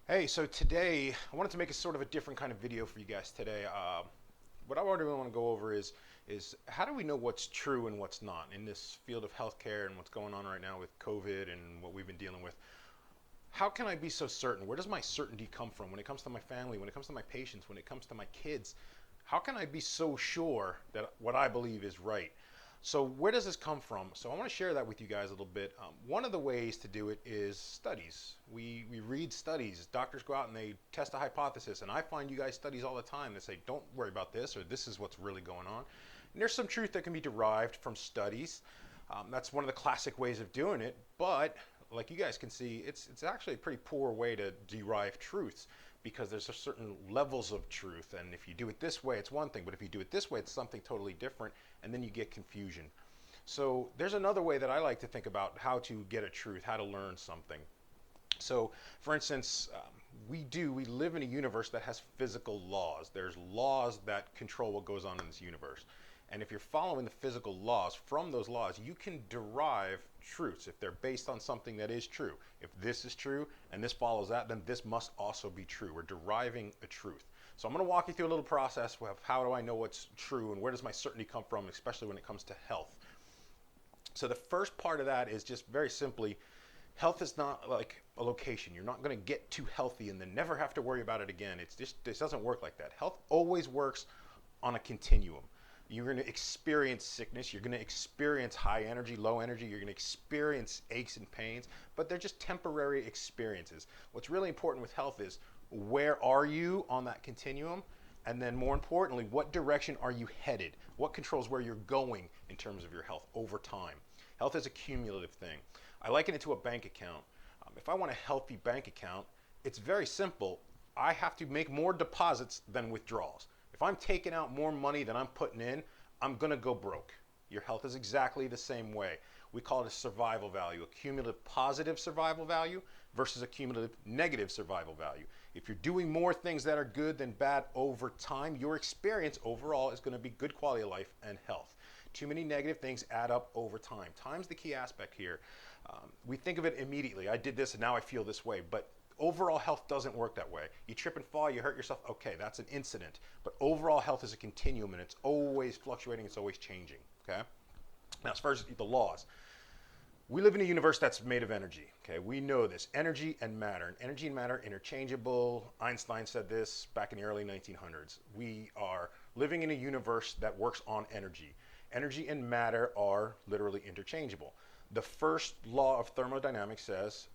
Hey, so today I wanted to make a sort of a different kind of video for you guys today. What I really want to go over is how do we know what's true and what's not in this field of healthcare and what's going on right now with COVID and what we've been dealing with. How can I be so certain? Where does my certainty come from when it comes to my family, when it comes to my patients, when it comes to my kids? How can I be so sure that what I believe is right? So where does this come from? So I want to share that with you guys a little bit. One of the ways to do it is studies. We read studies. Doctors go out and they test a hypothesis, and I find you guys studies all the time that say, don't worry about this, or this is what's really going on. And there's some truth that can be derived from studies. That's one of the classic ways of doing it, but like you guys can see, it's actually a pretty poor way to derive truths because there's a certain levels of truth, and if you do it this way it's one thing, but if you do it this way it's something totally different, and then you get confusion. So there's another way that I like to think about how to get a truth, how to learn something. So for instance, we live in a universe that has physical laws. There's laws that control what goes on in this universe. And if you're following the physical laws, from those laws, you can derive truths if they're based on something that is true. If this is true and this follows that, then this must also be true. We're deriving a truth. So I'm going to walk you through a little process of how do I know what's true and where does my certainty come from, especially when it comes to health. So the first part of that is just very simply, health is not like a location. You're not going to get too healthy and then never have to worry about it again. This doesn't work like that. Health always works on a continuum. You're going to experience sickness. You're going to experience high energy, low energy. You're going to experience aches and pains, but they're just temporary experiences. What's really important with health is where are you on that continuum? And then more importantly, what direction are you headed? What controls where you're going in terms of your health over time? Health is a cumulative thing. I liken it to a bank account. If I want a healthy bank account, it's very simple. I have to make more deposits than withdrawals. If I'm taking out more money than I'm putting in, I'm going to go broke. Your health is exactly the same way. We call it a survival value, a cumulative positive survival value versus a cumulative negative survival value. If you're doing more things that are good than bad over time, your experience overall is going to be good quality of life and health. Too many negative things add up over time. Time's the key aspect here. We think of it immediately. I did this and now I feel this way, but overall health doesn't work that way. You trip and fall, you hurt yourself, okay, that's an incident. But overall health is a continuum and it's always fluctuating, it's always changing, okay? Now, as far as the laws, we live in a universe that's made of energy, okay? We know this, energy and matter. And energy and matter interchangeable. Einstein said this back in the early 1900s. We are living in a universe that works on energy. Energy and matter are literally interchangeable. The first law of thermodynamics says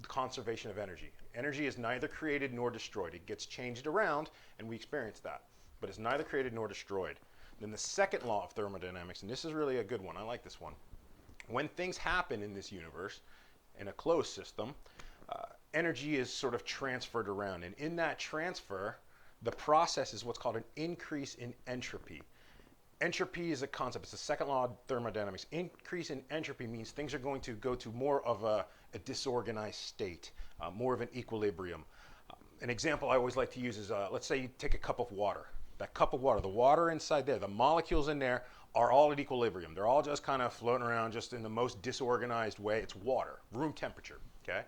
conservation of energy. Energy is neither created nor destroyed. It gets changed around and we experience that, but it's neither created nor destroyed. Then the second law of thermodynamics, and this is really a good one, I like this one. When things happen in this universe, in a closed system, energy is sort of transferred around, and in that transfer, the process is what's called an increase in entropy. Entropy is a concept. It's the second law of thermodynamics. Increase in entropy means things are going to go to more of a disorganized state, more of an equilibrium. An example I always like to use is, let's say you take a cup of water. That cup of water, the water inside there, the molecules in there are all at equilibrium. They're all just kind of floating around just in the most disorganized way. It's water, room temperature, okay?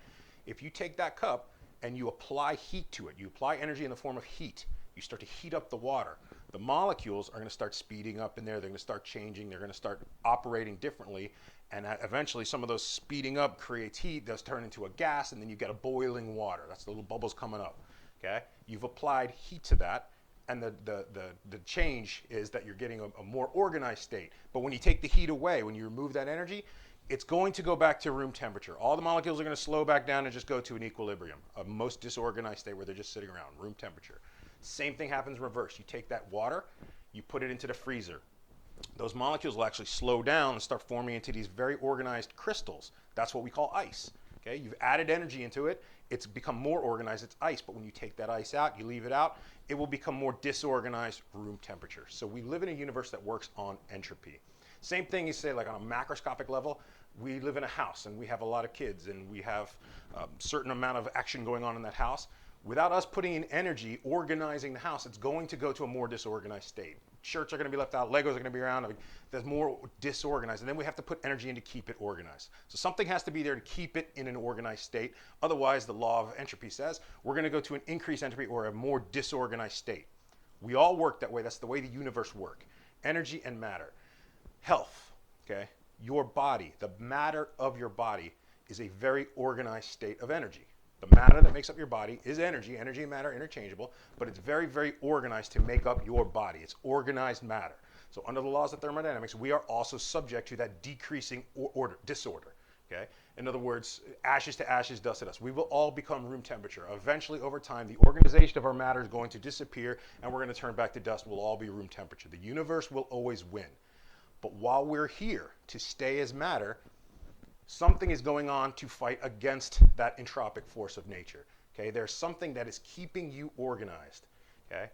If you take that cup and you apply heat to it, you apply energy in the form of heat, you start to heat up the water. The molecules are going to start speeding up in there. They're going to start changing. They're going to start operating differently. And eventually some of those speeding up creates heat. Those turn into a gas, and then you get a boiling water. That's the little bubbles coming up. Okay? You've applied heat to that, and the change is that you're getting a more organized state. But when you take the heat away, when you remove that energy, it's going to go back to room temperature. All the molecules are going to slow back down and just go to an equilibrium, a most disorganized state where they're just sitting around, room temperature. Same thing happens in reverse. You take that water, you put it into the freezer. Those molecules will actually slow down and start forming into these very organized crystals. That's what we call ice. Okay? You've added energy into it. It's become more organized. It's ice. But when you take that ice out, you leave it out, it will become more disorganized room temperature. So we live in a universe that works on entropy. Same thing you say like on a macroscopic level. We live in a house and we have a lot of kids and we have a certain amount of action going on in that house. Without us putting in energy, organizing the house, it's going to go to a more disorganized state. shirts are going to be left out, Legos are going to be around. There's more disorganized, and then we have to put energy in to keep it organized. So something has to be there to keep it in an organized state. Otherwise, the law of entropy says we're going to go to an increased entropy or a more disorganized state. We all work that way. That's the way the universe works. Energy and matter. Health, okay? Your body, the matter of your body is a very organized state of energy. The matter that makes up your body is energy. Energy and matter are interchangeable, but it's very, very organized to make up your body. It's organized matter. So under the laws of thermodynamics, we are also subject to that decreasing disorder. Okay? In other words, ashes to ashes, dust to dust. We will all become room temperature. Eventually, over time, the organization of our matter is going to disappear, and we're going to turn back to dust. We'll all be room temperature. The universe will always win. But while we're here to stay as matter, something is going on to fight against that entropic force of nature. Okay? There's something that is keeping you organized. Okay?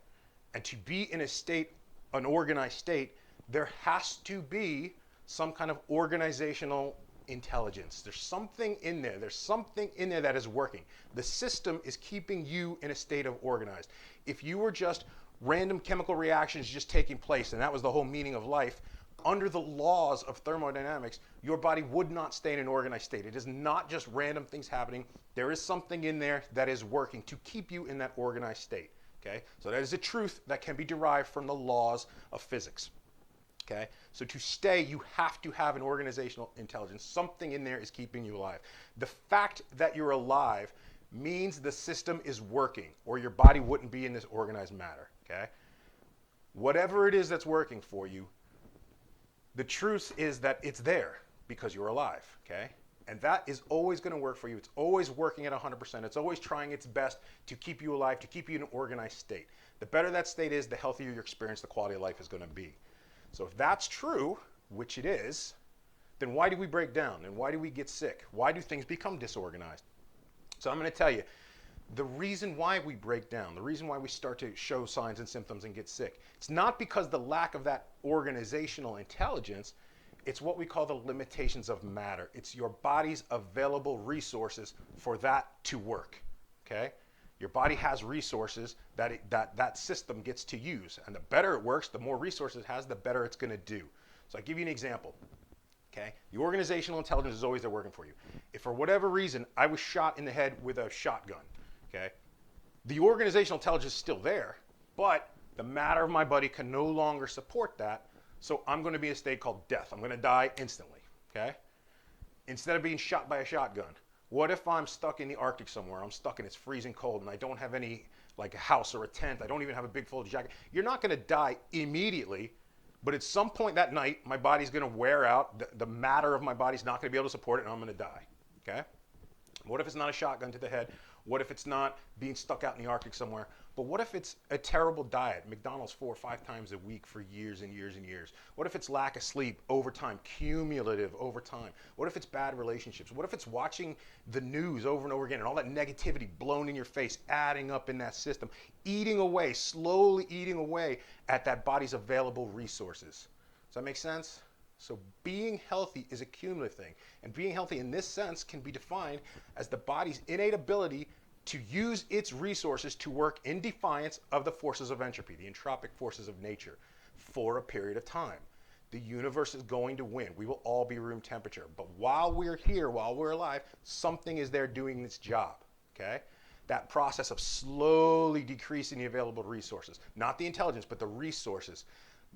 And to be in a state, an organized state, there has to be some kind of organizational intelligence. There's something in there. There's something in there that is working. The system is keeping you in a state of organized. If you were just random chemical reactions just taking place, and that was the whole meaning of life, under the laws of thermodynamics, your body would not stay in an organized state. It is not just random things happening. There is something in there that is working to keep you in that organized state. Okay? So that is a truth that can be derived from the laws of physics. Okay? So to stay, you have to have an organizational intelligence. Something in there is keeping you alive. The fact that you're alive means the system is working, or your body wouldn't be in this organized matter. Okay? Whatever it is that's working for you, the truth is that it's there because you're alive, okay? And that is always going to work for you. It's always working at 100%. It's always trying its best to keep you alive, to keep you in an organized state. The better that state is, the healthier your experience, the quality of life is going to be. So if that's true, which it is, then why do we break down? And why do we get sick? Why do things become disorganized? So I'm going to tell you, the reason why we break down, the reason why we start to show signs and symptoms and get sick, it's not because the lack of that organizational intelligence, it's what we call the limitations of matter. It's your body's available resources for that to work, okay? Your body has resources that system gets to use, and the better it works, the more resources it has, the better it's going to do. So I'll give you an example. Okay? The organizational intelligence is always there working for you. If for whatever reason I was shot in the head with a shotgun, okay, the organizational intelligence is still there, but the matter of my body can no longer support that, so I'm going to be in a state called death. I'm going to die instantly, okay? Instead of being shot by a shotgun, what if I'm stuck in the Arctic somewhere? I'm stuck and it's freezing cold and I don't have any, like a house or a tent. I don't even have a big folded jacket. You're not going to die immediately, but at some point that night, my body's going to wear out. The matter of my body's not going to be able to support it, and I'm going to die, okay? What if it's not a shotgun to the head? What if it's not being stuck out in the Arctic somewhere? But what if it's a terrible diet, McDonald's 4 or 5 times a week for years and years and years? What if it's lack of sleep over time, cumulative over time? What if it's bad relationships? What if it's watching the news over and over again and all that negativity blown in your face, adding up in that system, eating away, slowly eating away at that body's available resources? Does that make sense? So being healthy is a cumulative thing. And being healthy in this sense can be defined as the body's innate ability to use its resources to work in defiance of the forces of entropy, the entropic forces of nature, for a period of time. The universe is going to win. We will all be room temperature. But while we're here, while we're alive, something is there doing its job, okay? That process of slowly decreasing the available resources, not the intelligence, but the resources,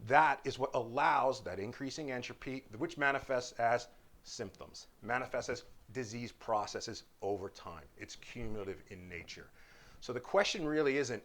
that is what allows that increasing entropy, which manifests as symptoms, manifests as disease processes over time. It's cumulative in nature. So the question really isn't,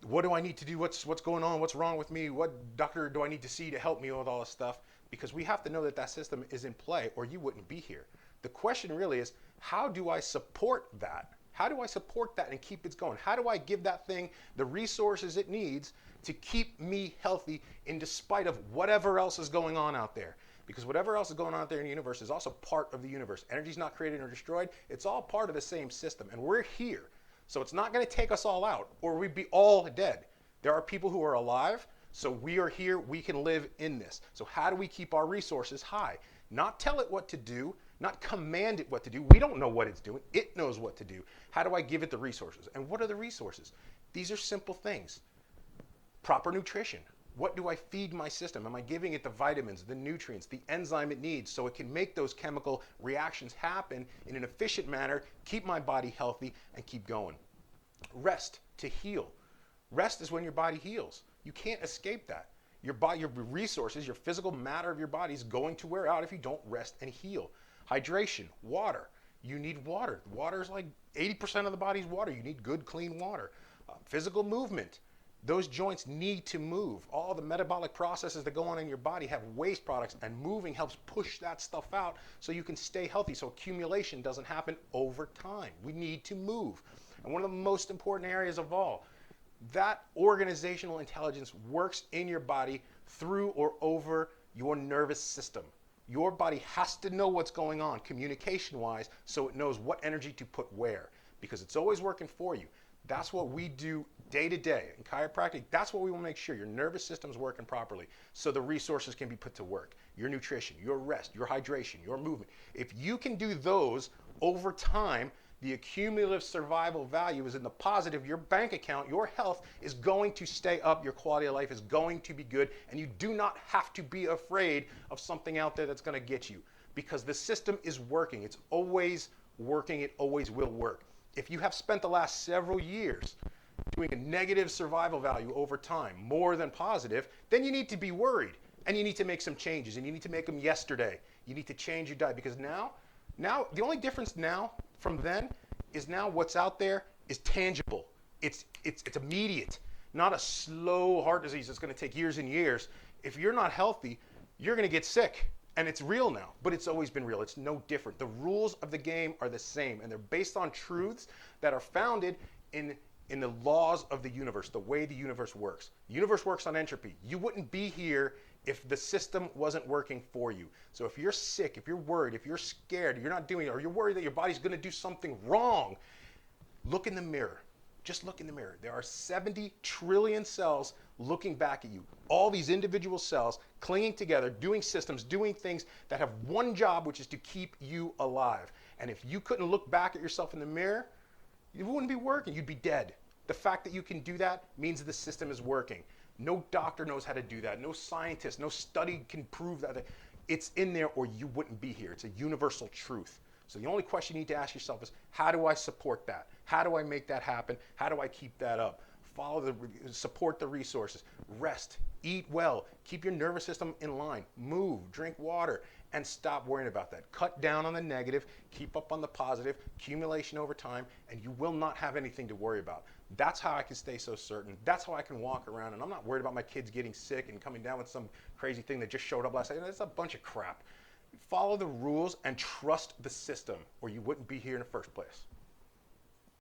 what do I need to do? What's going on? What's wrong with me? What doctor do I need to see to help me with all this stuff? Because we have to know that that system is in play, or you wouldn't be here. The question really is, how do I support that? How do I support that and keep it going? How do I give that thing the resources it needs to keep me healthy in despite of whatever else is going on out there? Because whatever else is going on out there in the universe is also part of the universe. Energy's not created or destroyed. It's all part of the same system. And we're here. So it's not going to take us all out, or we'd be all dead. There are people who are alive, so we are here. We can live in this. So how do we keep our resources high? Not tell it what to do, not command it what to do. We don't know what it's doing. It knows what to do. How do I give it the resources? And what are the resources? These are simple things. Proper nutrition. What do I feed my system? Am I giving it the vitamins, the nutrients, the enzyme it needs so it can make those chemical reactions happen in an efficient manner, keep my body healthy, and keep going? Rest to heal. Rest is when your body heals. You can't escape that. Your body, your resources, your physical matter of your body is going to wear out if you don't rest and heal. Hydration, water. You need water. Water is like 80% of the body's water. You need good, clean water. Physical movement. Those joints need to move. All the metabolic processes that go on in your body have waste products, and moving helps push that stuff out so you can stay healthy, so accumulation doesn't happen over time. We need to move. And one of the most important areas of all, that organizational intelligence works in your body through or over your nervous system. Your body has to know what's going on communication-wise so it knows what energy to put where, because it's always working for you. That's what we do day to day. In chiropractic, that's what we want to make sure your nervous system's working properly so the resources can be put to work. Your nutrition, your rest, your hydration, your movement. If you can do those over time, the cumulative survival value is in the positive. Your bank account, your health is going to stay up. Your quality of life is going to be good. And you do not have to be afraid of something out there that's going to get you, because the system is working. It's always working. It always will work. If you have spent the last several years doing a negative survival value over time, more than positive, then you need to be worried. And you need to make some changes. And you need to make them yesterday. You need to change your diet, because now the only difference now from then is now what's out there is tangible. It's immediate, not a slow heart disease that's going to take years and years. If you're not healthy, you're going to get sick, and it's real now, but it's always been real. It's no different. The rules of the game are the same, and they're based on truths that are founded in the laws of the universe, the way the universe works. The universe works on entropy. You wouldn't be here if the system wasn't working for you. So if you're sick, if you're worried, if you're scared, you're not doing it, or you're worried that your body's going to do something wrong, look in the mirror. Just look in the mirror. There are 70 trillion cells looking back at you. All these individual cells clinging together, doing systems, doing things that have one job, which is to keep you alive. And if you couldn't look back at yourself in the mirror, you wouldn't be working. You'd be dead. The fact that you can do that means the system is working. No doctor knows how to do that. No scientist, no study can prove that. It's in there, or you wouldn't be here. It's a universal truth. So the only question you need to ask yourself is, how do I support that? How do I make that happen? How do I keep that up? Support the resources, rest, eat well, keep your nervous system in line, move, drink water, and stop worrying about that. Cut down on the negative, keep up on the positive, accumulation over time, and you will not have anything to worry about. That's how I can stay so certain. That's how I can walk around, and I'm not worried about my kids getting sick and coming down with some crazy thing that just showed up last night. That's a bunch of crap. Follow the rules and trust the system, or you wouldn't be here in the first place.